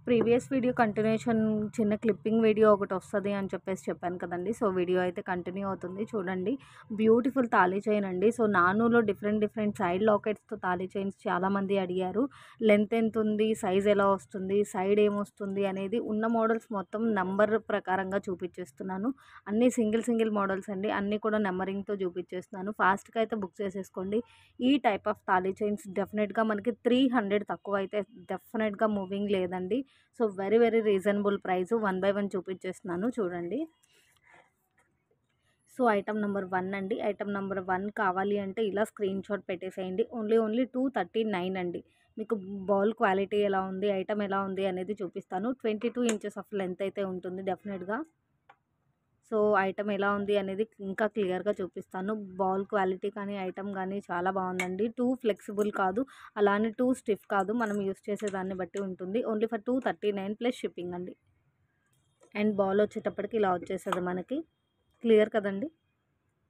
Previous video continuation చిన్న clipping video ఒకటి వస్తుంది అని చెప్పాను కదండి. సో వీడియో అయితే కంటిన్యూ అవుతుంది చూడండి. బ్యూటిఫుల్ తాళీ చైన్ అండి. సో నానులో డిఫరెంట్ సైడ్ లాకెట్స్తో తాళీ చైన్స్ చాలామంది అడిగారు. లెంత్ ఎంత ఉంది, సైజ్ ఎలా వస్తుంది, సైడ్ ఏమొస్తుంది అనేది ఉన్న మోడల్స్ మొత్తం నంబర్ ప్రకారంగా చూపించేస్తున్నాను. అన్నీ సింగిల్ మోడల్స్ అండి. అన్నీ కూడా నెంబరింగ్తో చూపించేస్తున్నాను. ఫాస్ట్గా అయితే బుక్ చేసేసుకోండి. ఈ టైప్ ఆఫ్ తాళీ చైన్స్ డెఫినెట్గా మనకి 300 తక్కువ అయితే డెఫినెట్గా మూవింగ్ లేదండి. So very reasonable price. One by one చూపించేస్తున్నాను చూడండి. సో ఐటమ్ నెంబర్ 1 అండి. ఐటమ్ నెంబర్ 1 కావాలి అంటే ఇలా స్క్రీన్ షాట్ పెట్టేసేయండి. ఓన్లీ 239 అండి. మీకు బాల్ క్వాలిటీ ఎలా ఉంది, ఐటమ్ ఎలా ఉంది అనేది చూపిస్తాను. 22 ఇంచెస్ ఆఫ్ లెంత్ అయితే ఉంటుంది డెఫినెట్గా. సో ఐటమ్ ఎలా ఉంది అనేది ఇంకా క్లియర్గా చూపిస్తాను. బాల్ క్వాలిటీ కానీ ఐటమ్ కానీ చాలా బాగుందండి. టూ ఫ్లెక్సిబుల్ కాదు, అలానే టూ స్టిఫ్ కాదు. మనం యూస్ చేసేదాన్ని బట్టి ఉంటుంది. ఓన్లీ ఫర్ 239 ప్లస్ షిప్పింగ్ అండి. అండ్ బాల్ వచ్చేటప్పటికి ఇలా వచ్చేస్తుంది మనకి. క్లియర్ కదండి.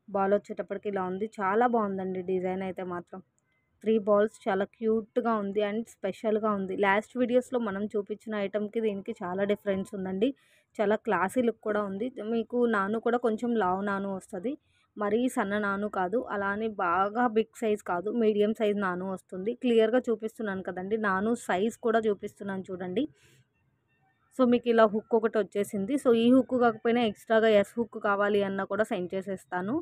బాల్ వచ్చేటప్పటికి ఇలా ఉంది. చాలా బాగుందండి డిజైన్ అయితే మాత్రం. 3 బాల్స్ చాలా క్యూట్గా ఉంది అండ్ స్పెషల్గా ఉంది. లాస్ట్ వీడియోస్లో మనం చూపించిన ఐటమ్కి దీనికి చాలా డిఫరెన్స్ ఉందండి. చాలా క్లాసీ లుక్ కూడా ఉంది. మీకు నాను కూడా కొంచెం లావు నాను వస్తుంది, మరీ సన్న నాను కాదు, అలానే బాగా బిగ్ సైజ్ కాదు, మీడియం సైజ్ నాను వస్తుంది. క్లియర్గా చూపిస్తున్నాను కదండి. నాను సైజ్ కూడా చూపిస్తున్నాను చూడండి. సో మీకు ఇలా హుక్ ఒకటి వచ్చేసింది. సో ఈ హుక్ కాకపోయినా ఎక్స్ట్రాగా ఎస్ హుక్ కావాలి అన్నా కూడా సెండ్ చేసేస్తాను.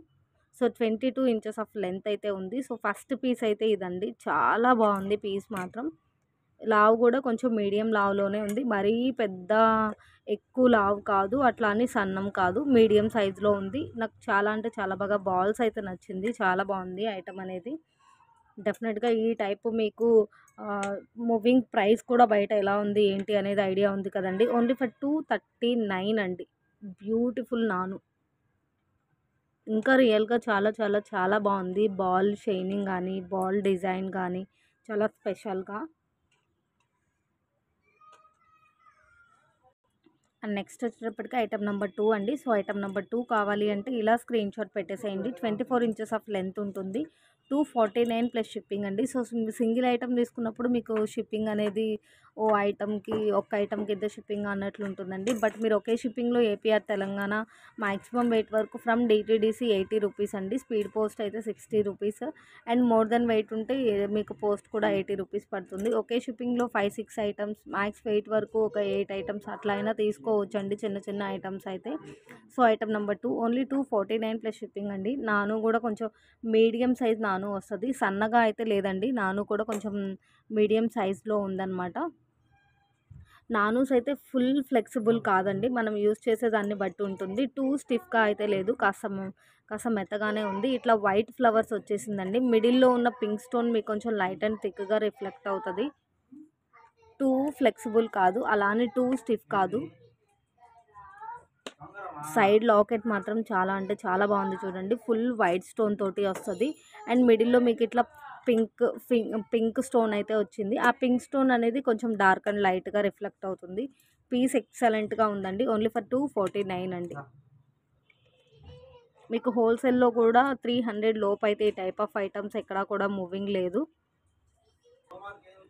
సో 22 ఇంచెస్ ఆఫ్ లెంత్ అయితే ఉంది. సో ఫస్ట్ పీస్ అయితే ఇదండి. చాలా బాగుంది పీస్ మాత్రం. లావు కూడా కొంచెం మీడియం లావులోనే ఉంది. మరీ పెద్ద ఎక్కువ లావు కాదు, అట్లా అని సన్నం కాదు, మీడియం సైజులో ఉంది. నాకు చాలా అంటే చాలా బాగా బాల్స్ అయితే నచ్చింది. చాలా బాగుంది ఐటమ్ అనేది. డెఫినెట్గా ఈ టైప్ మీకు మూవింగ్ ప్రైస్ కూడా బయట ఎలా ఉంది ఏంటి అనేది ఐడియా ఉంది కదండి. ఓన్లీ ఫర్ 239 అండి. బ్యూటిఫుల్ నాను. ఇంకా రియల్గా చాలా బాగుంది. బాల్ షైనింగ్ కానీ, బాల్ డిజైన్ కానీ చాలా స్పెషల్గా. అండ్ నెక్స్ట్ వచ్చేటప్పటికి ఐటమ్ నెంబర్ 2 అండి. సో ఐటమ్ నెంబర్ 2 కావాలి అంటే ఇలా స్క్రీన్ షాట్ పెట్టేసేయండి. 24 ఇంచెస్ ఆఫ్ లెంత్ ఉంటుంది. 249 ప్లస్ షిప్పింగ్ అండి. సో సింగిల్ ఐటమ్ తీసుకున్నప్పుడు మీకు షిప్పింగ్ అనేది ఒక ఐటమ్కి ఎంత షిప్పింగ్ అన్నట్లు ఉంటుందండి. బట్ మీరు ఒకే షిప్పింగ్లో ఏపీఆర్ తెలంగాణ మ్యాక్సిమం వెయిట్ వరకు ఫ్రమ్ డిటీడీసీ 80 రూపీస్ అండి. స్పీడ్ పోస్ట్ అయితే 60 rupees. And more than weight ఉంటే మీకు పోస్ట్ కూడా 80 రూపీస్ పడుతుంది. ఒకే షిప్పింగ్లో 5-6 ఐటమ్స్ మ్యాక్స్ వెయిట్ వరకు ఒక 8 ఐటమ్స్ అట్లా అయినా తీసుకోవచ్చండి, చిన్న ఐటమ్స్ అయితే. So item number 2 only 249 plus shipping అండి. నాను కూడా కొంచెం మీడియం సైజ్ నాను వస్తుంది, సన్నగా అయితే లేదండి. నాను కూడా కొంచెం మీడియం సైజ్లో ఉందన్నమాట. నానూస్ అయితే ఫుల్ ఫ్లెక్సిబుల్ కాదండి, మనం యూస్ చేసేదాన్ని బట్టి ఉంటుంది. టూ స్టిఫ్గా అయితే లేదు, కాస్త మెత్తగానే ఉంది. ఇట్లా వైట్ ఫ్లవర్స్ వచ్చేసిందండి. మిడిల్లో ఉన్న పింక్ స్టోన్ మీకు కొంచెం లైట్ అండ్ థిక్గా రిఫ్లెక్ట్ అవుతుంది. టూ ఫ్లెక్సిబుల్ కాదు, అలానే టూ స్టిఫ్ కాదు. సైడ్ లాకెట్ మాత్రం చాలా అంటే చాలా బాగుంది చూడండి. ఫుల్ వైట్ స్టోన్ తోటి వస్తుంది. అండ్ మిడిల్లో మీకు ఇట్లా పింక్ స్టోన్ అయితే వచ్చింది. ఆ పింక్ స్టోన్ అనేది కొంచెం డార్క్ అండ్ లైట్గా రిఫ్లెక్ట్ అవుతుంది. పీస్ ఎక్సలెంట్గా ఉందండి. ఓన్లీ ఫర్ 249 అండి. మీకు హోల్సేల్లో కూడా 300 లోపు అయితే ఈ టైప్ ఆఫ్ ఐటమ్స్ ఎక్కడా కూడా మూవింగ్ లేదు.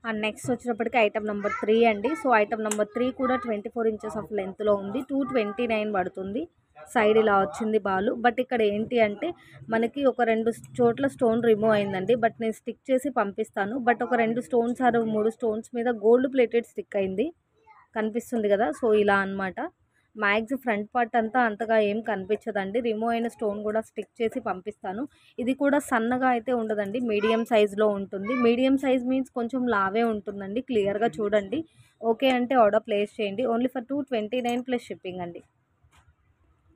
అండ్ నెక్స్ట్ వచ్చేటప్పటికి ఐటమ్ నెంబర్ 3 అండి. సో ఐటమ్ నెంబర్ 3 కూడా 24 ఇంచెస్ ఆఫ్ లెంత్లో ఉంది. 229 పడుతుంది. సైడ్ ఇలా వచ్చింది బాలు. బట్ ఇక్కడ ఏంటి అంటే మనకి ఒక 2 చోట్ల స్టోన్ రిమూవ్ అయిందండి. బట్ నేను స్టిక్ చేసి పంపిస్తాను. బట్ ఒక 2 స్టోన్స్ 3 స్టోన్స్ మీద గోల్డ్ ప్లేటెడ్ స్టిక్ అయింది, కనిపిస్తుంది కదా. సో ఇలా అనమాట. మ్యాక్స్ ఫ్రంట్ పార్ట్ అంతా అంతగా ఏం కనిపించదండి. రిమూవ్ అయిన స్టోన్ కూడా స్టిక్ చేసి పంపిస్తాను. ఇది కూడా సన్నగా అయితే ఉండదండి, మీడియం సైజులో ఉంటుంది. మీడియం సైజ్ మీన్స్ కొంచెం లావే ఉంటుందండి. క్లియర్గా చూడండి. ఓకే అంటే ఆర్డర్ ప్లేస్ చేయండి. ఓన్లీ ఫర్ 229 ప్లస్ షిప్పింగ్ అండి.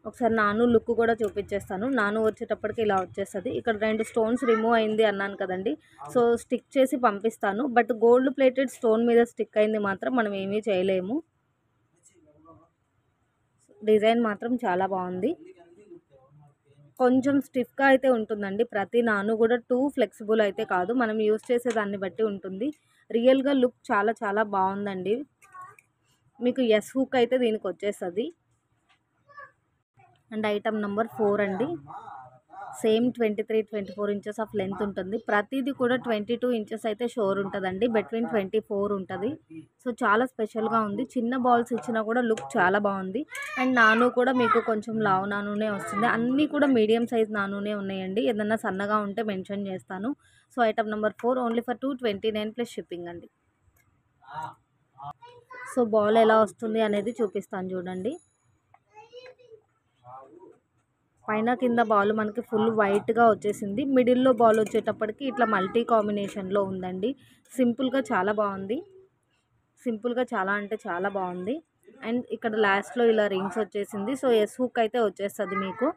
ఒకసారి నాను లుక్ కూడా చూపించేస్తాను. నాను వచ్చేటప్పటికి ఇలా వచ్చేస్తుంది. ఇక్కడ 2 స్టోన్స్ రిమూవ్ అయింది అన్నాను కదండి. సో స్టిక్ చేసి పంపిస్తాను. బట్ గోల్డ్ ప్లేటెడ్ స్టోన్ మీద స్టిక్ అయింది మాత్రం మనం ఏమీ చేయలేము. డిజైన్ మాత్రం చాలా బాగుంది. కొంచెం స్టిఫ్గా అయితే ఉంటుందండి. ప్రతి నాను కూడా టూ ఫ్లెక్సిబుల్ అయితే కాదు, మనం యూస్ చేసే దాన్ని బట్టి ఉంటుంది. రియల్గా లుక్ చాలా బాగుందండి. మీకు ఎస్ హుక్ అయితే దీనికి వచ్చేస్తుంది. అండ్ ఐటమ్ నెంబర్ 4 అండి. సేమ్ 23-24 ఇంచెస్ ఆఫ్ లెంత్ ఉంటుంది. ప్రతిదీ కూడా 22 ఇంచెస్ అయితే షోర్ ఉంటుందండి. బిట్వీన్ 24 ఉంటుంది. సో చాలా స్పెషల్గా ఉంది. చిన్న బాల్స్ ఇచ్చినా కూడా లుక్ చాలా బాగుంది. అండ్ నాను కూడా మీకు కొంచెం లావు నానునే వస్తుంది. అన్నీ కూడా మీడియం సైజ్ నానునే ఉన్నాయండి. ఏదన్నా సన్నగా ఉంటే మెన్షన్ చేస్తాను. So item number 4 only for 229 plus shipping అండి. సో బాల్ ఎలా వస్తుంది అనేది చూపిస్తాను చూడండి. పైన కింద బాల్ మనకి ఫుల్ వైట్గా వచ్చేసింది. మిడిల్లో బాల్ వచ్చేటప్పటికి ఇట్లా మల్టీ కాంబినేషన్లో ఉందండి. సింపుల్గా చాలా బాగుంది. సింపుల్గా చాలా అంటే చాలా బాగుంది. అండ్ ఇక్కడ లాస్ట్లో ఇలా రింగ్స్ వచ్చేసింది. సో ఎస్ హుక్ అయితే వచ్చేస్తుంది మీకు.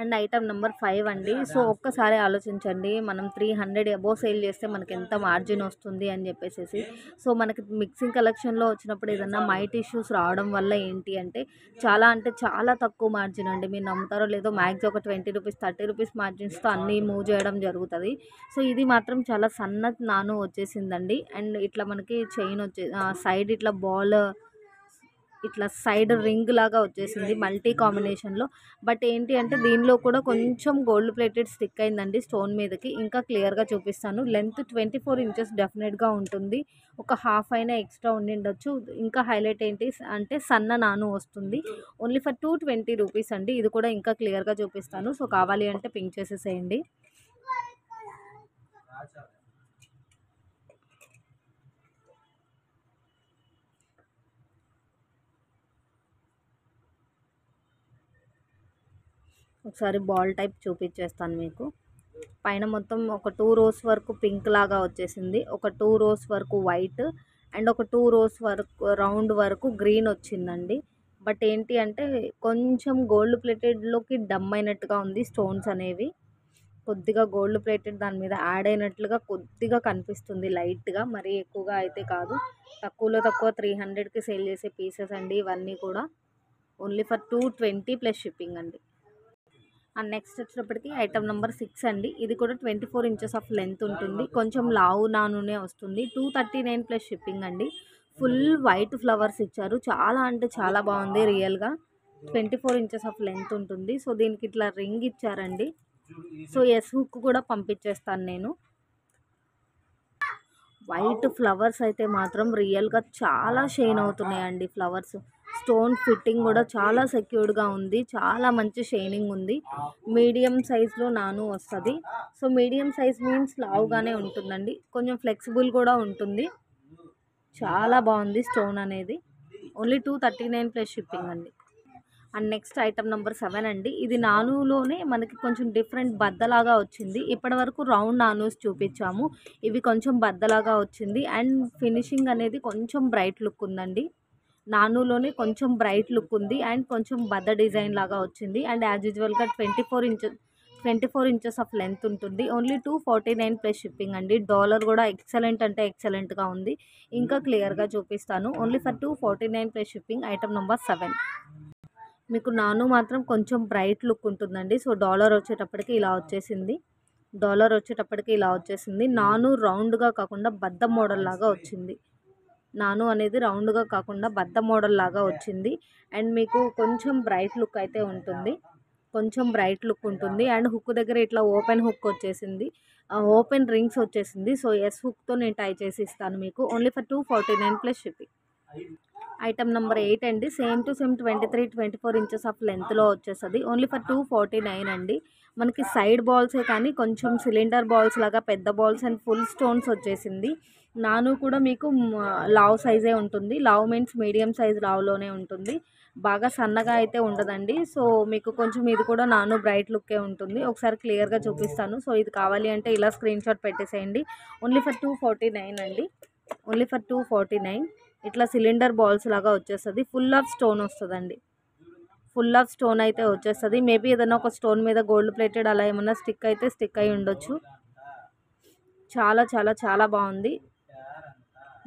అండ్ ఐటమ్ నెంబర్ 5 అండి. సో ఒక్కసారి ఆలోచించండి, మనం 300 అబోవ్ సేల్ చేస్తే మనకి ఎంత మార్జిన్ వస్తుంది అని చెప్పేసి. సో మనకి మిక్సింగ్ కలెక్షన్లో వచ్చినప్పుడు ఏదన్నా మైట్ ఇష్యూస్ రావడం వల్ల ఏంటి అంటే చాలా తక్కువ మార్జిన్ అండి. మీరు నమ్ముతారో లేదో, మ్యాక్స్ ఒక 20 రూపీస్ 30 రూపీస్ మార్జిన్స్తో అన్నీ మూవ్ చేయడం జరుగుతుంది. సో ఇది మాత్రం చాలా సన్న నాను వచ్చేసిందండి. అండ్ ఇట్లా మనకి చైన్ సైడ్ ఇట్లా బాల్ ఇట్లా సైడ్ రింగ్ లాగా వచ్చేసింది మల్టీ కాంబినేషన్లో. బట్ ఏంటి అంటే దీనిలో కూడా కొంచెం గోల్డ్ ప్లేటెడ్ స్టిక్ అయిందండి స్టోన్ మీదకి. ఇంకా క్లియర్గా చూపిస్తాను. లెంత్ 24 ఇంచెస్ డెఫినెట్గా ఉంటుంది. ఒక హాఫ్ అయినా ఎక్స్ట్రా ఉండిండొచ్చు. ఇంకా హైలైట్ ఏంటి అంటే సన్న నాను వస్తుంది. ఓన్లీ ఫర్ 220 రూపీస్ అండి. ఇది కూడా ఇంకా క్లియర్గా చూపిస్తాను. సో కావాలి అంటే పింక్ చేసేసేయండి. ఒకసారి బాల్ టైప్ చూపించేస్తాను మీకు. పైన మొత్తం ఒక 2 రోస్ వరకు పింక్ లాగా వచ్చేసింది. ఒక 2 రోస్ వరకు వైట్ అండ్ ఒక 2 రోస్ వరకు రౌండ్ వరకు గ్రీన్ వచ్చిందండి. బట్ ఏంటి అంటే కొంచెం గోల్డ్ ప్లేటెడ్లోకి డమ్ అయినట్టుగా ఉంది. స్టోన్స్ అనేవి కొద్దిగా గోల్డ్ ప్లేటెడ్ దాని మీద యాడ్ అయినట్లుగా కొద్దిగా కనిపిస్తుంది లైట్గా. మరీ ఎక్కువగా అయితే కాదు. తక్కువలో తక్కువ 300కి సేల్ చేసే పీసెస్ అండి ఇవన్నీ కూడా. ఓన్లీ ఫర్ 220 ప్లస్ షిప్పింగ్ అండి. అండ్ నెక్స్ట్ వచ్చేటప్పటికి ఐటమ్ నెంబర్ 6 అండి. ఇది కూడా 24 ఇంచెస్ ఆఫ్ లెంత్ ఉంటుంది. కొంచెం లావు నానునే వస్తుంది. 239 ప్లస్ షిప్పింగ్ అండి. ఫుల్ వైట్ ఫ్లవర్స్ ఇచ్చారు. చాలా అంటే చాలా బాగుంది రియల్గా. 24 ఇంచెస్ ఆఫ్ లెంత్ ఉంటుంది. సో దీనికి ఇట్లా రింగ్ ఇచ్చారండి. సో ఎస్ హుక్ కూడా పంపించేస్తాను నేను. వైట్ ఫ్లవర్స్ అయితే మాత్రం రియల్గా చాలా షైన్ అవుతున్నాయండి ఫ్లవర్స్. స్టోన్ ఫిట్టింగ్ కూడా చాలా సెక్యూర్డ్గా ఉంది. చాలా మంచి షైనింగ్ ఉంది. మీడియం సైజ్లో నాను వస్తుంది. సో మీడియం సైజ్ మీన్స్ లావుగానే ఉంటుందండి. కొంచెం ఫ్లెక్సిబుల్ కూడా ఉంటుంది. చాలా బాగుంది స్టోన్ అనేది. ఓన్లీ 239 ప్లస్ షిప్పింగ్ అండి. అండ్ నెక్స్ట్ ఐటమ్ నెంబర్ 7 అండి. ఇది నానులోనే మనకి కొంచెం డిఫరెంట్ బద్దలాగా వచ్చింది. ఇప్పటి వరకు రౌండ్ నానూస్ చూపించాము. ఇవి కొంచెం బద్దలాగా వచ్చింది. అండ్ ఫినిషింగ్ అనేది కొంచెం బ్రైట్ లుక్ ఉందండి. నానులోనే కొంచెం బ్రైట్ లుక్ ఉంది. అండ్ కొంచెం బద్ద డిజైన్ లాగా వచ్చింది. అండ్ యాజ్ యూజువల్గా 24 ఇంచెస్ ఆఫ్ లెంత్ ఉంటుంది. ఓన్లీ 249 ప్లస్ షిప్పింగ్ అండి. డాలర్ కూడా ఎక్సలెంట్ అంటే ఎక్సలెంట్గా ఉంది. ఇంకా క్లియర్గా చూపిస్తాను. Only for 249 plus shipping. Item number 7. మీకు నాను మాత్రం కొంచెం బ్రైట్ లుక్ ఉంటుందండి. సో డాలర్ వచ్చేటప్పటికి ఇలా వచ్చేసింది. నాను రౌండ్గా కాకుండా బద్ద మోడల్ లాగా వచ్చింది. నాను అనేది రౌండ్గా కాకుండా బద్ద మోడల్ లాగా వచ్చింది. అండ్ మీకు కొంచెం బ్రైట్ లుక్ అయితే ఉంటుంది. అండ్ హుక్ దగ్గర ఇట్లా ఓపెన్ హుక్ వచ్చేసింది. ఓపెన్ రింగ్స్ వచ్చేసింది. సో ఎస్ హుక్తో నేను టై చేసి ఇస్తాను మీకు. Only for 249 plus shipping. Item number 8 అండి. Same to same 23-24 inches of లెంత్లో వచ్చేస్తుంది. ఓన్లీ ఫర్ 249 అండి. మనకి సైడ్ బాల్సే కానీ కొంచెం సిలిండర్ బాల్స్ లాగా పెద్ద బాల్స్ అండ్ ఫుల్ స్టోన్స్ వచ్చేసింది. నాను కూడా మీకు లావ్ సైజే ఉంటుంది. లావ్ మీన్స్ మీడియం సైజ్ లావ్లోనే ఉంటుంది. బాగా సన్నగా అయితే ఉండదండి. సో మీకు కొంచెం ఇది కూడా నాను బ్రైట్ లుక్కే ఉంటుంది. ఒకసారి క్లియర్గా చూపిస్తాను. సో ఇది కావాలి అంటే ఇలా స్క్రీన్ షాట్ పెట్టేసేయండి. ఓన్లీ ఫర్ 249 అండి. Only for 249. ఇట్లా సిలిండర్ బాల్స్ లాగా వచ్చేస్తుంది. ఫుల్ ఆఫ్ స్టోన్ వస్తుందండి. ఫుల్ ఆఫ్ స్టోన్ అయితే వచ్చేస్తుంది. మేబీ ఏదైనా ఒక స్టోన్ మీద గోల్డ్ ప్లేటెడ్ అలా ఏమన్నా స్టిక్ అయి ఉండొచ్చు. చాలా చాలా చాలా బాగుంది.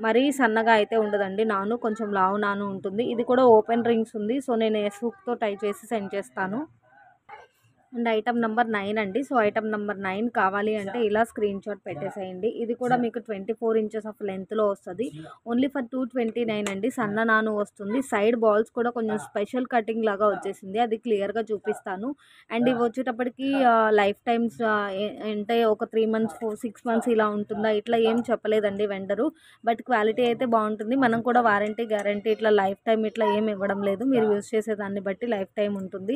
మరీ సన్నగా అయితే ఉండదండి. నాను కొంచెం లావు నాను ఉంటుంది. ఇది కూడా ఓపెన్ రింగ్స్ ఉంది. సో నేను ఎస్ హుక్తో టై చేసి సెండ్ చేస్తాను. అండ్ ఐటమ్ నెంబర్ 9 అండి. సో, ఐటమ్ నెంబర్ 9 కావాలి అంటే ఇలా స్క్రీన్ షాట్ పెట్టేసేయండి. ఇది కూడా మీకు 24 ఇంచెస్ ఆఫ్ లెంత్‌లో వస్తది. ఓన్లీ ఫర్ 229 అండి. సన్న నాను వస్తుంది. సైడ్ బాల్స్ కూడా కొంచెం స్పెషల్ కటింగ్ లాగా వచ్చేసింది. అది క్లియర్‌గా చూపిస్తాను. అండ్ ఇవి వచ్చేటప్పటికి లైఫ్ టైమ్స్ అంటే ఒక 3 మంత్స్, 6 మంత్స్ ఇలా ఉంటుందా? ఇట్లా ఏం చెప్పలేదండి వెండరు. బట్ క్వాలిటీ అయితే బాగుంటుంది. మనం కూడా వారంటీ, గ్యారంటీ ఇట్లా లైఫ్ టైమ్ ఇట్లా ఏమి ఇవ్వడం లేదు. మీరు యూజ్ చేసేదాన్ని బట్టి లైఫ్ టైమ్ ఉంటుంది.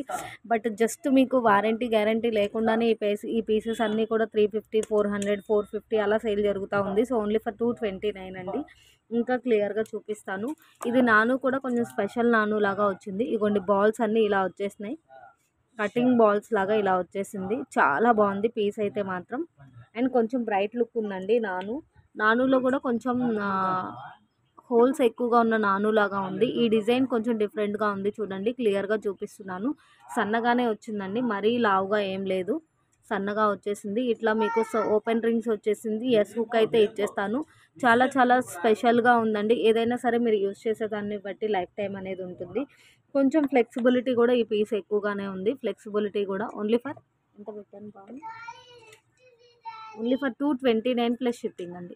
బట్ జస్ట్ మీకు వారంటీ గ్యారంటీ లేకుండానే ఈ పీసెస్ అన్నీ కూడా 350, 400, 450 అలా సేల్ జరుగుతూ ఉంది. సో, ఓన్లీ ఫర్ 229 అండి. ఇంకా క్లియర్‌గా చూపిస్తాను. ఇది నాను కూడా కొంచెం స్పెషల్ నాను లాగా వచ్చింది. ఇగోండి బాల్స్ అన్నీ ఇలా వచ్చేసినాయి. కటింగ్ బాల్స్ లాగా ఇలా వచ్చేసింది. చాలా బాగుంది పీస్ అయితే మాత్రం. అండ్ కొంచెం బ్రైట్ లుక్ ఉందండి నాను. నానులో కూడా కొంచెం హోల్స్ ఎక్కువగా ఉన్న నానులాగా ఉంది. ఈ డిజైన్ కొంచెం డిఫరెంట్‌గా ఉంది చూడండి. క్లియర్‌గా చూపిస్తున్నాను. సన్నగానే వచ్చిందండి. మరీ లావుగా ఏం లేదు. సన్నగా వచ్చేసింది. ఇట్లా మీకు ఓపెన్ రింగ్స్ వచ్చేసింది. ఎస్ హుక్ అయితే ఇచ్చేస్తాను. చాలా చాలా స్పెషల్‌గా ఉందండి. ఏదైనా సరే మీరు యూజ్ చేసేదాన్ని బట్టి లైఫ్ టైమ్ అనేది ఉంటుంది. కొంచెం ఫ్లెక్సిబిలిటీ కూడా ఈ పీస్ ఎక్కువగానే ఉంది. ఫ్లెక్సిబిలిటీ కూడా ఓన్లీ ఫర్ ఎంత పెట్టాను బాబు? ఓన్లీ ఫర్ 229 ప్లస్ షిప్పింగ్ అండి.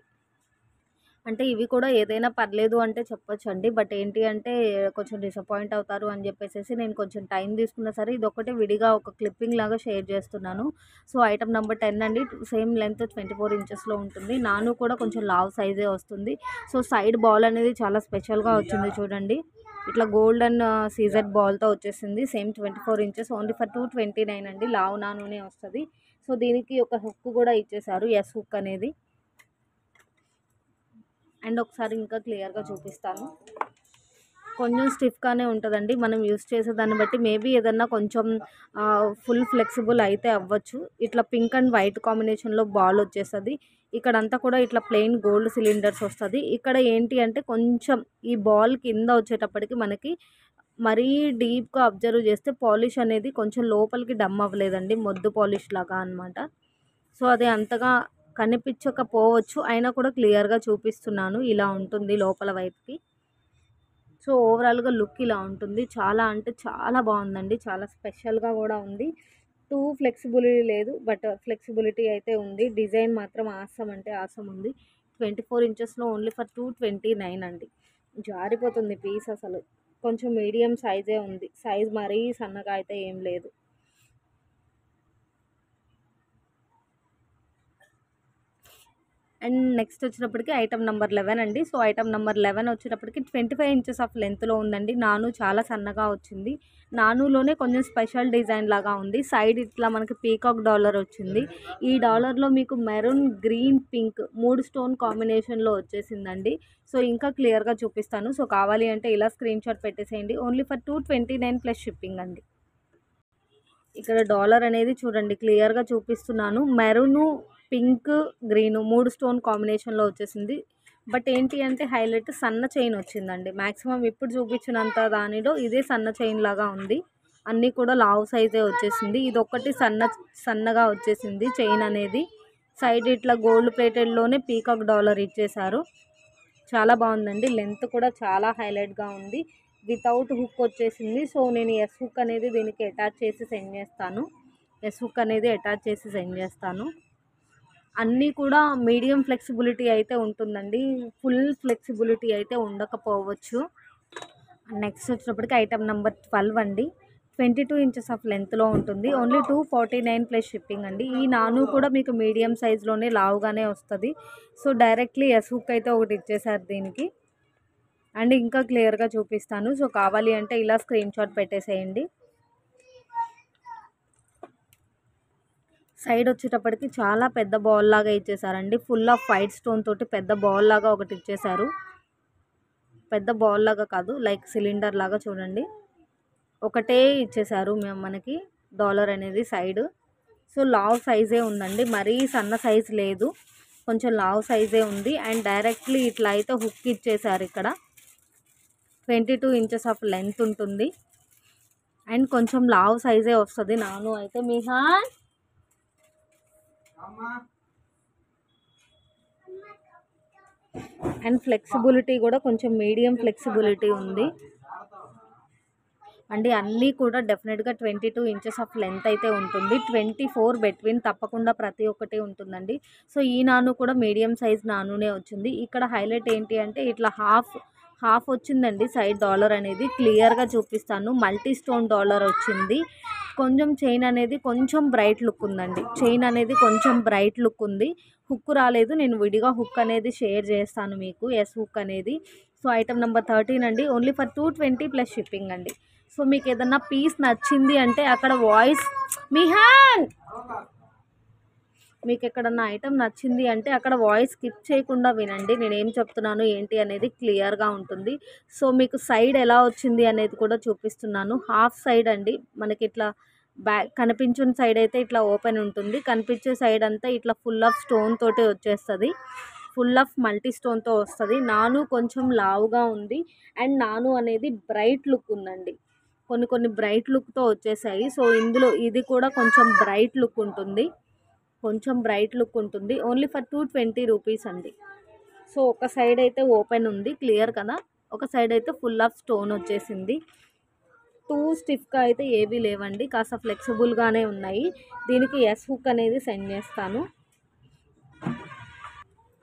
అంటే ఇవి కూడా ఏదైనా పర్లేదు అంటే చెప్పొచ్చండి. బట్ ఏంటి అంటే కొంచెం డిసప్పాయింట్ అవుతారు అని చెప్పేసేసి నేను కొంచెం టైం తీసుకున్నా సరే ఇదొక్కటే విడిగా ఒక క్లిప్పింగ్ లాగా షేర్ చేస్తున్నాను. సో, ఐటమ్ నెంబర్ 10 అండి. సేమ్ లెంత్ 24 ఇంచెస్‌లో ఉంటుంది. నాను కూడా కొంచెం లావు సైజే వస్తుంది. సో, సైడ్ బాల్ అనేది చాలా స్పెషల్‌గా వచ్చింది చూడండి. ఇట్లా గోల్డెన్ సీజెడ్ బాల్‌తో వచ్చేసింది. సేమ్ 24 ఇంచెస్ ఓన్లీ ఫర్ 229 అండి. లావు నానునే వస్తది. సో, దీనికి ఒక హుక్ కూడా ఇచ్చేసారు. ఎస్ హుక్ అనేది. అండ్ ఒకసారి ఇంకా క్లియర్‌గా చూపిస్తాను. కొంచెం స్టిఫ్‌గానే ఉంటదండి. మనం యూజ్ చేసేదాన్ని బట్టి మేబీ ఏదన్నా కొంచెం ఫుల్ ఫ్లెక్సిబుల్ అయితే అవ్వచ్చు. ఇట్లా పింక్ అండ్ వైట్ కాంబినేషన్‌లో బాల్ వచ్చేస్తది. ఇక్కడంతా కూడా ఇట్లా ప్లెయిన్ గోల్డ్ సిలిండర్స్ వస్తది. ఇక్కడ ఏంటి అంటే కొంచెం ఈ బాల్ కింద వచ్చేటప్పటికి మనకి మరీ డీప్‌గా అబ్జర్వ్ చేస్తే పాలిష్ అనేది కొంచెం లోపలికి డమ్ అవ్వలేదండి. మొద్దు పాలిష్ లాగా అనమాట. సో, అది అంతగా కనిపించకపోవచ్చు. అయినా కూడా క్లియర్‌గా చూపిస్తున్నాను. ఇలా ఉంటుంది లోపల వైపుకి. సో, ఓవరాల్‌గా లుక్ ఇలా ఉంటుంది. చాలా అంటే చాలా బాగుందండి. చాలా స్పెషల్‌గా కూడా ఉంది. ఫ్లెక్సిబిలిటీ లేదు. బట్ ఫ్లెక్సిబిలిటీ అయితే ఉంది. డిజైన్ మాత్రం ఆసమ్ అంటే ఆసమ్ ఉంది. 24 ఇంచెస్‌లో ఓన్లీ ఫర్ 229 అండి. జారిపోతుంది పీస్ అసలు. కొంచెం మీడియం సైజే ఉంది. సైజ్ మరీ సన్నగా అయితే ఏం లేదు. అండ్ నెక్స్ట్ వచ్చేటప్పటికి ఐటమ్ నెంబర్ 11 అండి. సో, ఐటమ్ నెంబర్ 11 వచ్చేటప్పటికి 25 ఇంచెస్ ఆఫ్ లెంత్‌లో ఉందండి. నాను చాలా సన్నగా వచ్చింది. నానులోనే కొంచెం స్పెషల్ డిజైన్ లాగా ఉంది. సైడ్ ఇట్లా మనకి పీకాక్ డాలర్ వచ్చింది. ఈ డాలర్‌లో మీకు మెరూన్, గ్రీన్, పింక్ 3 స్టోన్ కాంబినేషన్‌లో వచ్చేసిందండి. సో, ఇంకా క్లియర్‌గా చూపిస్తాను. సో, కావాలి అంటే ఇలా స్క్రీన్ షాట్ పెట్టేసేయండి. ఓన్లీ ఫర్ 229 ప్లస్ షిప్పింగ్ అండి. ఇక్కడ డాలర్ అనేది చూడండి క్లియర్‌గా చూపిస్తున్నాను. మెరూను, పింక్, గ్రీను 3 స్టోన్ కాంబినేషన్‌లో వచ్చేసింది. బట్ ఏంటి అంటే హైలైట్ సన్న చైన్ వచ్చిందండి. మాక్సిమం ఇప్పుడు చూపించినంత దానిలో ఇదే సన్న చైన్ లాగా ఉంది. అన్నీ కూడా లావు సైజే వచ్చేసింది. ఇదొక్కటి సన్నగా వచ్చేసింది చైన్ అనేది. సైడ్ ఇట్లా గోల్డ్ ప్లేటెడ్‌లోనే పీకాక్ డాలర్ ఇచ్చేశారు. చాలా బాగుందండి. లెంత్ కూడా చాలా హైలైట్‌గా ఉంది. వితౌట్ హుక్ వచ్చేసింది. సో, నేను ఎస్ హుక్ అనేది దీనికి అటాచ్ చేసి సెండ్ చేస్తాను. ఎస్ హుక్ అనేది అటాచ్ చేసి సెండ్ చేస్తాను. అన్నీ కూడా మీడియం ఫ్లెక్సిబిలిటీ అయితే ఉంటుందండి. ఫుల్ ఫ్లెక్సిబిలిటీ అయితే ఉండకపోవచ్చు. నెక్స్ట్ వచ్చేటప్పటికి ఐటమ్ నెంబర్ 12 అండి. 22 ఇంచెస్ ఆఫ్ లెంత్‌లో ఉంటుంది. ఓన్లీ 249 ప్లస్ షిప్పింగ్ అండి. ఈ నాను కూడా మీకు మీడియం సైజ్‌లోనే లావుగానే వస్తది. సో, డైరెక్ట్‌లీ ఎస్ హుక్ అయితే ఒకటి ఇచ్చేసారు దీనికి. అండ్ ఇంకా క్లియర్‌గా చూపిస్తాను. సో, కావాలి అంటే ఇలా స్క్రీన్ షాట్ పెట్టేసేయండి. సైడ్ వచ్చేటప్పటికి చాలా పెద్ద బాల్ లాగా ఇచ్చేసారండి. ఫుల్ ఆఫ్ వైట్ స్టోన్ తోటి పెద్ద బాల్ లాగా ఒకటి ఇచ్చేసారు. పెద్ద బాల్ లాగా కాదు, లైక్ సిలిండర్ లాగా చూడండి. ఒకటే ఇచ్చేసారు మనకి డాలర్ అనేది సైడ్. సో, లావ్ సైజే ఉందండి. మరీ సన్న సైజ్ లేదు. కొంచెం లావ్ సైజే ఉంది. అండ్ డైరెక్ట్‌లీ ఇట్లా అయితే హుక్ ఇచ్చేసారు ఇక్కడ. 22 ఇంచెస్ ఆఫ్ లెంత్ ఉంటుంది. అండ్ కొంచెం లావ్ సైజే వస్తది నాను అయితే. మిహాన్ అండ్ ఫ్లెక్సిబిలిటీ కూడా కొంచెం మీడియం ఫ్లెక్సిబిలిటీ ఉంది. అండి అన్నీ కూడా డెఫినెట్గా 22 ఇంచెస్ ఆఫ్ లెంత్ అయితే ఉంటుంది. 24 బిట్వీన్ తప్పకుండా ప్రతి ఒక్కటి ఉంటుందండి. సో ఈ నాను కూడా మీడియం సైజ్ నానునే వచ్చింది. ఇక్కడ హైలైట్ ఏంటి అంటే ఇట్లా హాఫ్ వచ్చిందండి సైడ్ డాలర్ అనేది. క్లియర్గా చూపిస్తాను. మల్టీ స్టోన్ డాలర్ వచ్చింది. కొంచెం చైన్ అనేది కొంచెం బ్రైట్ లుక్ ఉందండి. చైన్ అనేది కొంచెం బ్రైట్ లుక్ ఉంది. హుక్ రాలేదు. నేను విడిగా హుక్ అనేది షేర్ చేస్తాను మీకు. ఎస్ హుక్ అనేది. సో ఐటమ్ నెంబర్ 13 అండి. ఓన్లీ ఫర్ 220 ప్లస్ షిప్పింగ్ అండి. సో మీకు ఏదన్నా పీస్ నచ్చింది అంటే అక్కడ వాయిస్ మిహాన్ మీకు ఎక్కడన్నా ఐటమ్ నచ్చింది అంటే అక్కడ వాయిస్ స్కిప్ చేయకుండా వినండి. నేను ఏం చెప్తున్నాను ఏంటి అనేది క్లియర్గా ఉంటుంది. సో మీకు సైడ్ ఎలా వచ్చింది అనేది కూడా చూపిస్తున్నాను. హాఫ్ సైడ్ అండి మనకి ఇట్లా బ్యాక్ కనిపించిన సైడ్ అయితే ఇట్లా ఓపెన్ ఉంటుంది. కనిపించే సైడ్ అంతా ఇట్లా ఫుల్ ఆఫ్ స్టోన్ తోటి వచ్చేస్తుంది. ఫుల్ ఆఫ్ మల్టీ స్టోన్తో వస్తుంది. నాను కొంచెం లావుగా ఉంది అండ్ నాను అనేది బ్రైట్ లుక్ ఉందండి. కొన్ని బ్రైట్ లుక్తో వచ్చేసాయి. సో ఇందులో ఇది కూడా కొంచెం బ్రైట్ లుక్ ఉంటుంది. ఓన్లీ ఫర్ 220 రూపీస్ అండి. సో ఒక సైడ్ అయితే ఓపెన్ ఉంది క్లియర్ కదా. ఒక సైడ్ అయితే ఫుల్ ఆఫ్ స్టోన్ వచ్చేసింది. టూ స్టిఫ్గా అయితే ఏవీ లేవండి. కాస్త ఫ్లెక్సిబుల్గానే ఉన్నాయి. దీనికి ఎస్ హుక్ అనేది సెండ్ చేస్తాను.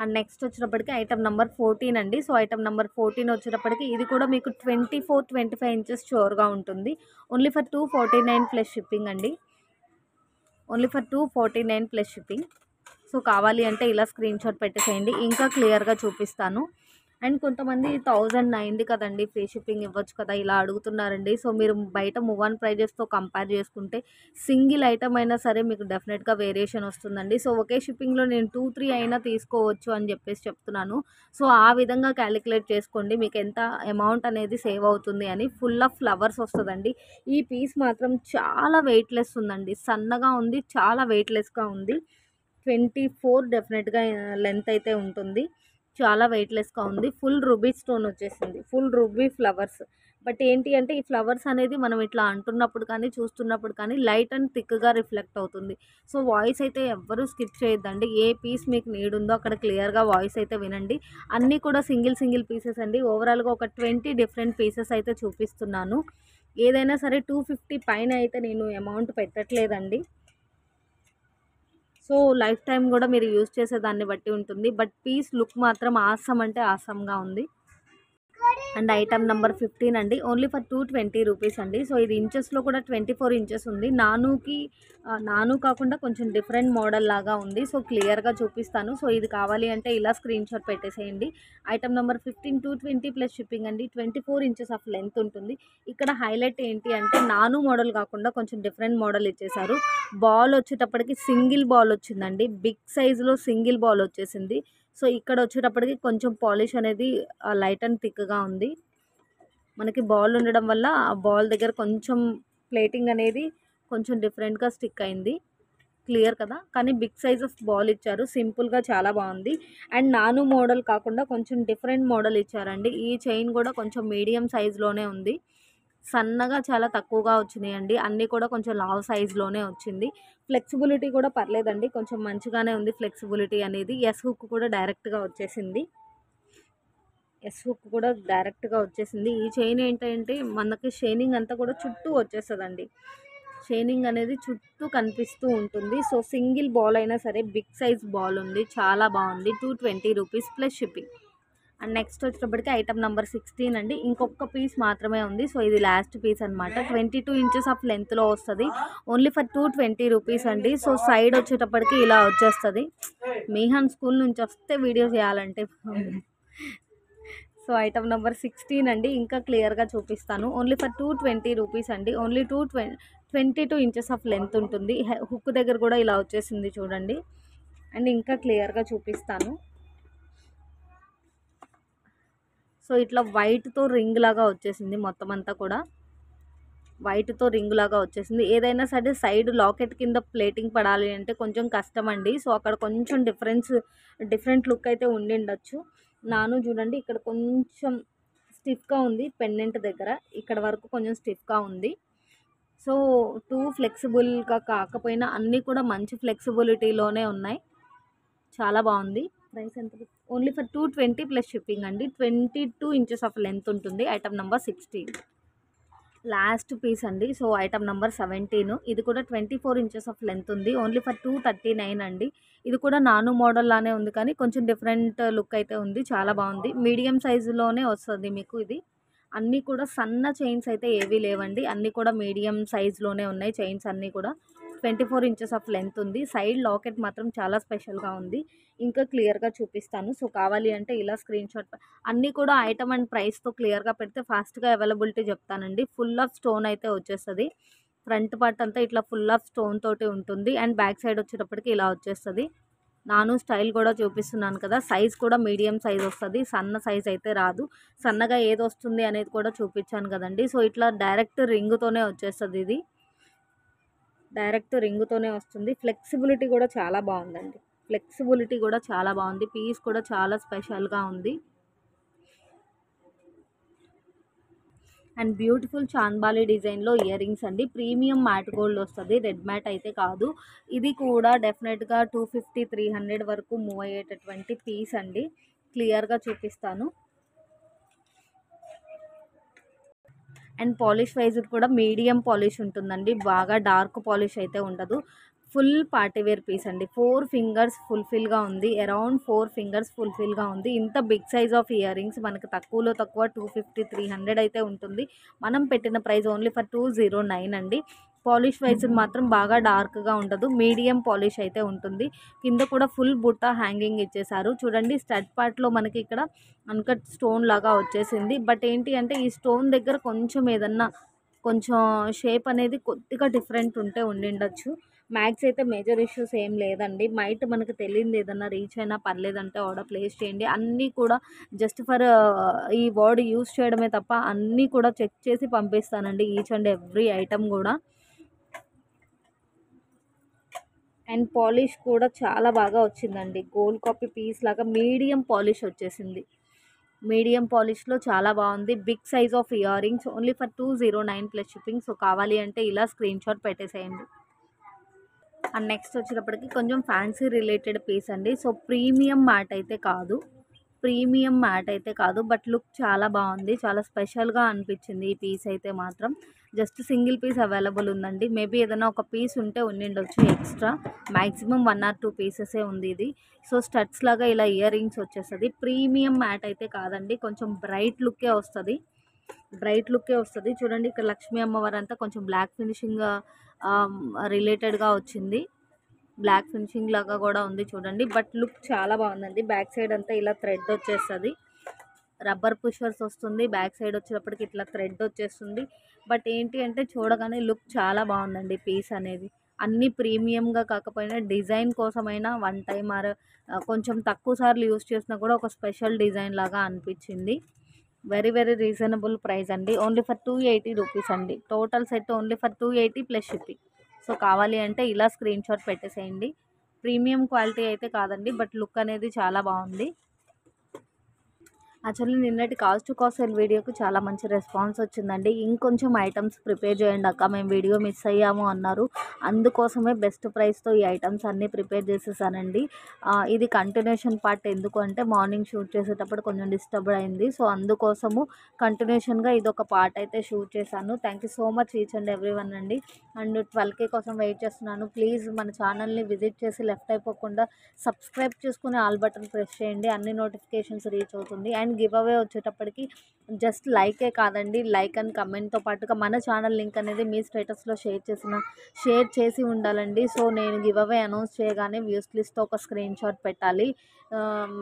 అండ్ నెక్స్ట్ వచ్చేటప్పటికి ఐటమ్ నెంబర్ 14 అండి. సో ఐటమ్ నెంబర్ 14 వచ్చేటప్పటికి ఇది కూడా మీకు 24-25 ఇంచెస్ షోర్గా ఉంటుంది. ఓన్లీ ఫర్ 249 ప్లస్ షిప్పింగ్ అండి. Only for 249 plus shipping. So కావాలి అంటే ఇలా స్క్రీన్ షాట్ పెట్టేసేయండి. ఇంకా క్లియర్గా చూపిస్తాను. అండ్ కొంతమంది 1000 అయింది కదండి ఫ్రీ షిప్పింగ్ ఇవ్వచ్చు కదా ఇలా అడుగుతున్నారండి. సో మీరు బయట మూవ్ ఆన్ ప్రైజెస్తో కంపేర్ చేసుకుంటే సింగిల్ ఐటమ్ అయినా సరే మీకు డెఫినెట్గా వేరియేషన్ వస్తుందండి. సో ఒకే షిప్పింగ్లో నేను 2-3 అయినా తీసుకోవచ్చు అని చెప్పేసి చెప్తున్నాను. సో ఆ విధంగా క్యాలిక్యులేట్ చేసుకోండి మీకు ఎంత అమౌంట్ అనేది సేవ్ అవుతుంది అని. ఫుల్ ఆఫ్ ఫ్లవర్స్ వస్తుందండి. ఈ పీస్ మాత్రం చాలా వెయిట్లెస్ ఉందండి. సన్నగా ఉంది, చాలా వెయిట్లెస్గా ఉంది. 24 డెఫినెట్గా లెంత్ అయితే ఉంటుంది. చాలా వెయిట్లెస్గా ఉంది. ఫుల్ రూబీ స్టోన్ వచ్చేసింది. Full ruby flowers. బట్ ఏంటి అంటే ఈ ఫ్లవర్స్ అనేది మనం ఇట్లా అంటున్నప్పుడు కానీ చూస్తున్నప్పుడు కానీ లైట్ అండ్ థిక్గా రిఫ్లెక్ట్ అవుతుంది. సో వాయిస్ అయితే ఎవ్వరూ స్కిప్ చేయొద్దండి. ఏ పీస్ మీకు నీడ్ ఉందో అక్కడ క్లియర్గా వాయిస్ అయితే వినండి. అన్నీ కూడా సింగిల్ పీసెస్ అండి. ఓవరాల్గా ఒక 20 డిఫరెంట్ పీసెస్ అయితే చూపిస్తున్నాను. ఏదైనా సరే 250 పైన అయితే నేను అమౌంట్ పెట్టట్లేదండి. సో లైఫ్ టైం కూడా మీరు యూజ్ చేసేదాన్ని బట్టి ఉంటుంది. బట్ పీస్ లుక్ మాత్రం ఆసమ్ అంటే ఆసమ్గా ఉంది. అండ్ ఐటమ్ నెంబర్ 15 అండి. ఓన్లీ ఫర్ 220 రూపీస్ అండి. సో ఇది ఇంచెస్లో కూడా 24 ఇంచెస్ ఉంది. నాను కాకుండా కొంచెం డిఫరెంట్ మోడల్ లాగా ఉంది. సో క్లియర్గా చూపిస్తాను. సో ఇది కావాలి అంటే ఇలా స్క్రీన్ షాట్ పెట్టేసేయండి. ఐటమ్ నెంబర్ 15 220 ప్లస్ షిప్పింగ్ అండి. 24 ఇంచెస్ ఆఫ్ లెంత్ ఉంటుంది. ఇక్కడ హైలైట్ ఏంటి అంటే నాను మోడల్ కాకుండా కొంచెం డిఫరెంట్ మోడల్ ఇచ్చేసారు. బాల్ వచ్చేటప్పటికి సింగిల్ బాల్ వచ్చిందండి. బిగ్ సైజులో సింగిల్ బాల్ వచ్చేసింది. సో ఇక్కడ వచ్చేటప్పటికి కొంచెం పాలిష్ అనేది లైట్ అండ్ థిక్గా ఉంది. మనకి బాల్ ఉండడం వల్ల ఆ బాల్ దగ్గర కొంచెం ప్లేటింగ్ అనేది కొంచెం డిఫరెంట్గా స్టిక్ అయింది. క్లియర్ కదా. కానీ బిగ్ సైజ్ ఆఫ్ బాల్ ఇచ్చారు. సింపుల్గా చాలా బాగుంది. అండ్ నాను మోడల్ కాకుండా కొంచెం డిఫరెంట్ మోడల్ ఇచ్చారండి. ఈ చైన్ కూడా కొంచెం మీడియం సైజులోనే ఉంది. సన్నగా చాలా తక్కువగా వచ్చినాయండి. అన్నీ కూడా కొంచెం లావ్ సైజులోనే వచ్చింది. ఫ్లెక్సిబిలిటీ కూడా పర్లేదండి. కొంచెం మంచిగానే ఉంది ఫ్లెక్సిబిలిటీ అనేది. ఎస్ హుక్ కూడా డైరెక్ట్గా వచ్చేసింది. ఈ చైన్ ఏంటంటే మనకి షైనింగ్ అంతా కూడా చుట్టూ వచ్చేస్తుందండి. షైనింగ్ అనేది చుట్టూ కనిపిస్తూ ఉంటుంది. సో సింగిల్ బాల్ అయినా సరే బిగ్ సైజ్ బాల్ ఉంది. చాలా బాగుంది. 220 rupees plus shipping. And next వచ్చేటప్పటికి ఐటమ్ నెంబర్ 16 అండి. ఇంకొక పీస్ మాత్రమే ఉంది. సో ఇది లాస్ట్ పీస్ అనమాట. 22 ఇంచెస్ ఆఫ్ లెంత్లో వస్తుంది. ఓన్లీ ఫర్ 220 రూపీస్ అండి. సో సైడ్ వచ్చేటప్పటికి ఇలా వచ్చేస్తుంది. మీహాన్ స్కూల్ నుంచి వస్తే వీడియో చేయాలంటే సో ఐటమ్ నెంబర్ 16 అండి. ఇంకా క్లియర్గా చూపిస్తాను. ఓన్లీ ఫర్ 220 రూపీస్ అండి. ఓన్లీ 22 ఇంచెస్ ఆఫ్ లెంత్ ఉంటుంది. హుక్ దగ్గర కూడా ఇలా వచ్చేసింది చూడండి. అండ్ ఇంకా క్లియర్గా చూపిస్తాను. సో ఇట్లా వైట్తో రింగ్ లాగా వచ్చేసింది. మొత్తం అంతా కూడా వైట్తో రింగ్ లాగా వచ్చేసింది. ఏదైనా సరే సైడ్ లాకెట్ కింద ప్లేటింగ్ పడాలి అంటే కొంచెం కష్టం అండి. సో అక్కడ కొంచెం డిఫరెంట్ లుక్ అయితే ఉండిండొచ్చు. నాను చూడండి ఇక్కడ కొంచెం స్టిఫ్గా ఉంది. పెండెంట్ దగ్గర ఇక్కడ వరకు కొంచెం స్టిఫ్గా ఉంది. సో ఫ్లెక్సిబుల్గా కాకపోయినా అన్నీ కూడా మంచి ఫ్లెక్సిబిలిటీలోనే ఉన్నాయి. చాలా బాగుంది. ప్రైస్ ఎంత? ఓన్లీ ఫర్ 220 ప్లస్ షిప్పింగ్ అండి. 22 ఇంచెస్ ఆఫ్ లెంత్ ఉంటుంది. Item number 16. లాస్ట్ పీస్ అండి. సో, ఐటెమ్ నంబర్ 17 ఇది కూడా 24 ఇంచెస్ ఆఫ్ లెంత్ ఉంది. ఓన్లీ ఫర్ 239 అండి. ఇది కూడా నాను మోడల్ లానే ఉంది కానీ కొంచెం డిఫరెంట్ లుక్ అయితే ఉంది. చాలా బాగుంది. మీడియం సైజులోనే వస్తుంది మీకు ఇది. అన్నీ కూడా సన్న చైన్స్ అయితే ఏవీ లేవండి. అన్నీ కూడా మీడియం సైజులోనే ఉన్నాయి చైన్స్ అన్నీ కూడా. 24 ఇంచెస్ ఆఫ్ లెంత్ ఉంది. సైడ్ లాకెట్ మాత్రం చాలా స్పెషల్‌గా ఉంది. ఇంకా క్లియర్‌గా చూపిస్తాను. సో, కావాలి అంటే ఇలా స్క్రీన్‌షాట్ అన్నీ కూడా ఐటమ్ అండ్ ప్రైస్‌తో క్లియర్‌గా పెడితే ఫాస్ట్‌గా అవైలబిలిటీ చెప్తానండి. ఫుల్ ఆఫ్ స్టోన్ అయితే వచ్చేస్తది. ఫ్రంట్ పార్ట్ అంతా ఇట్లా ఫుల్ ఆఫ్ స్టోన్ తోటి ఉంటుంది. అండ్ బ్యాక్ సైడ్ వచ్చేటప్పటికి ఇలా వచ్చేస్తది. నాను స్టైల్ కూడా చూపిస్తున్నాను కదా! సైజ్ కూడా మీడియం సైజ్ వస్తది. సన్న సైజ్ అయితే రాదు. సన్నగా ఏదొస్తుంది అనేది కూడా చూపించాను కదండీ! సో, ఇట్లా డైరెక్ట్ రింగ్‌తోనే వచ్చేస్తది ఇది. డైరెక్ట్ రింగ్‌తోనే వస్తుంది. ఫ్లెక్సిబిలిటీ కూడా చాలా బావుందండి. ఫ్లెక్సిబిలిటీ కూడా చాలా బావుంది. పీస్ కూడా చాలా స్పెషల్‌గా ఉంది. అండ్ బ్యూటిఫుల్ చాంబాలి డిజైన్‌లో ఇయర్ రింగ్స్ అండి. ప్రీమియం మ్యాట్ గోల్డ్ వస్తది. రెడ్ మ్యాట్ అయితే కాదు. ఇది కూడా డెఫినెట్‌గా 250, 300 వరకు మూవ్ అయ్యేటటువంటి పీస్ అండి. క్లియర్‌గా చూపిస్తాను. అండ్ పాలిష్ వైజ్ కూడా మీడియం పాలిష్ ఉంటుందండి. బాగా డార్క్ పాలిష్ అయితే ఉండదు. ఫుల్ పార్టీ వేర్ పీస్ అండి. 4 ఫింగర్స్ ఫుల్‌ఫిల్‌గా ఉంది. అరౌండ్ 4 ఫింగర్స్ ఫుల్‌ఫిల్‌గా ఉంది. ఇంత big size of year rings మనకు తక్కువలో తక్కువ 250, 300 అయితే ఉంటుంది. మనం పెట్టిన ప్రైస్ ఓన్లీ ఫర్ 209 అండి. పాలిష్ వైజ్ మాత్రం బాగా డార్క్‌గా ఉండదు. మీడియం పాలిష్ అయితే ఉంటుంది. కింద కూడా ఫుల్ బుట్ట హ్యాంగింగ్ ఇచ్చేసారు. చూడండి స్టడ్ పార్ట్‌లో మనకి ఇక్కడ అన్‌కట్ స్టోన్ లాగా వచ్చేసింది. బట్ ఏంటి అంటే ఈ స్టోన్ దగ్గర కొంచెం ఏదన్నా కొంచెం షేప్ అనేది కొద్దిగా డిఫరెంట్ ఉంటే ఉండిండొచ్చు. మ్యాక్స్ అయితే మేజర్ ఇష్యూస్ ఏం లేదండి. మైట్ మనకు తెలియనిది ఏదన్నా రీచ్ అయినా పర్లేదంటే ఆర్డర్ ప్లేస్ చేయండి. అన్నీ కూడా జస్ట్ ఫర్ ఈ వర్డ్ యూజ్ చేయడమే తప్ప అన్నీ కూడా చెక్ చేసి పంపిస్తానండి. ఈచ్ అండ్ ఎవ్రీ ఐటెమ్ గూడా. అండ్ పాలిష్ కూడా చాలా బాగా వచ్చిందండి. గోల్డ్ కాపీ పీస్ లాగా మీడియం పాలిష్ వచ్చేసింది. మీడియం పాలిష్‌లో చాలా బాగుంది. Big size of ear rings only for 209 plus shipping. So, కావాలి అంటే ఇలా స్క్రీన్‌షాట్ పెట్టేసేయండి. అండ్ నెక్స్ట్ వచ్చేటప్పటికి కొంచెం ఫ్యాన్సీ రిలేటెడ్ పీస్ అండి. సో, ప్రీమియం మ్యాట్ అయితే కాదు. ప్రీమియం మ్యాట్ అయితే కాదు. బట్ లుక్ చాలా బాగుంది. చాలా స్పెషల్‌గా అనిపించింది ఈ పీస్ అయితే మాత్రం. జస్ట్ సింగిల్ పీస్ అవైలబుల్ ఉందండి. మేబీ ఏదైనా ఒక పీస్ ఉంటే ఉండిండొచ్చు ఎక్స్ట్రా. మాక్సిమం 1 ఆర్ 2 పీసెసే ఉంది ఇది. సో, స్టడ్స్ లాగా ఇలా ఇయర్ రింగ్స్ వచ్చేస్తది. ప్రీమియం మ్యాట్ అయితే కాదండి. కొంచెం బ్రైట్ లుక్కే వస్తది. బ్రైట్ లుక్కే వస్తది. చూడండి ఇక్కడ లక్ష్మీ అమ్మవారంతా కొంచెం బ్లాక్ ఫినిషింగ్ రిలేటెడ్‌గా వచ్చింది. బ్లాక్ ఫినిషింగ్ లాగా కూడా ఉంది చూడండి. బట్ లుక్ చాలా బాగుందండి. బ్యాక్ సైడ్ అంతా ఇలా థ్రెడ్ వచ్చేస్తది. రబ్బర్ పుషర్స్ వస్తుంది. బ్యాక్ సైడ్ వచ్చేటప్పటికి ఇట్లా థ్రెడ్ వచ్చేస్తుంది. బట్ ఏంటి అంటే చూడగానే లుక్ చాలా బాగుందండి పీస్ అనేది. అన్నీ ప్రీమియంగా కాకపోయినా డిజైన్ కోసమైనా వన్ టైమ్ ఆర్ కొంచెం తక్కువ సార్లు యూజ్ చేసినా కూడా ఒక స్పెషల్ డిజైన్ లాగా అనిపించింది. వెరీ వెరీ రీజనబుల్ ప్రైస్ అండి. ఓన్లీ ఫర్ 280 రూపీస్ అండి. Total set only for 280 plus shipping. So, కావాలి అంటే ఇలా స్క్రీన్‌షాట్ పెట్టేసేయండి. ప్రీమియం క్వాలిటీ అయితే కాదండి. బట్ లుక్ అనేది చాలా బాగుంది. యాక్చువల్లీ నిన్నటి కాస్ట్ టు కాస్ట్ సేల్ వీడియోకి చాలా మంచి రెస్పాన్స్ వచ్చిందండి. ఇంకొంచెం ఐటమ్స్ ప్రిపేర్ చేయండి అక్క, మేము వీడియో మిస్ అయ్యాము అన్నారు. అందుకోసమే బెస్ట్ ప్రైస్తో ఈ ఐటమ్స్ అన్నీ ప్రిపేర్ చేసేసానండి. ఇది కంటిన్యూషన్ పార్ట్. ఎందుకు అంటే మార్నింగ్ షూట్ చేసేటప్పుడు కొంచెం డిస్టర్బ్ అయింది. సో, అందుకోసము కంటిన్యూషన్గా ఇదొక పార్ట్ అయితే షూట్ చేశాను. Thank you so much each and every one అండి. అండ్ 12K కోసం వెయిట్ చేస్తున్నాను. ప్లీజ్ మన ఛానల్ని విజిట్ చేసి లెఫ్ట్ అయిపోకుండా సబ్స్క్రైబ్ చేసుకుని ఆల్ బటన్ ప్రెస్ చేయండి. అన్ని నోటిఫికేషన్స్ రీచ్ అవుతుంది. అండ్ గివ్ అవే వచ్చేటప్పటికి జస్ట్ లైకే కాదండి, లైక్ అండ్ కమెంట్తో పాటుగా మన ఛానల్ లింక్ అనేది మీ స్టేటస్లో షేర్ చేసి ఉండాలండి. సో, నేను గివ్ అవే అనౌన్స్ చేయగానే వ్యూస్ లిస్ట్తో ఒక స్క్రీన్ షాట్ పెట్టాలి.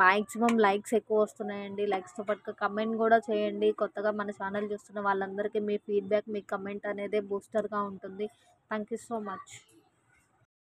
మ్యాక్సిమం లైక్స్ ఎక్కువ వస్తున్నాయండి. లైక్స్తో పాటుగా కమెంట్ కూడా చేయండి. కొత్తగా మన ఛానల్ చూస్తున్న వాళ్ళందరికీ మీ ఫీడ్బ్యాక్, మీ కమెంట్ అనేది బూస్టర్గా ఉంటుంది. Thank you so much.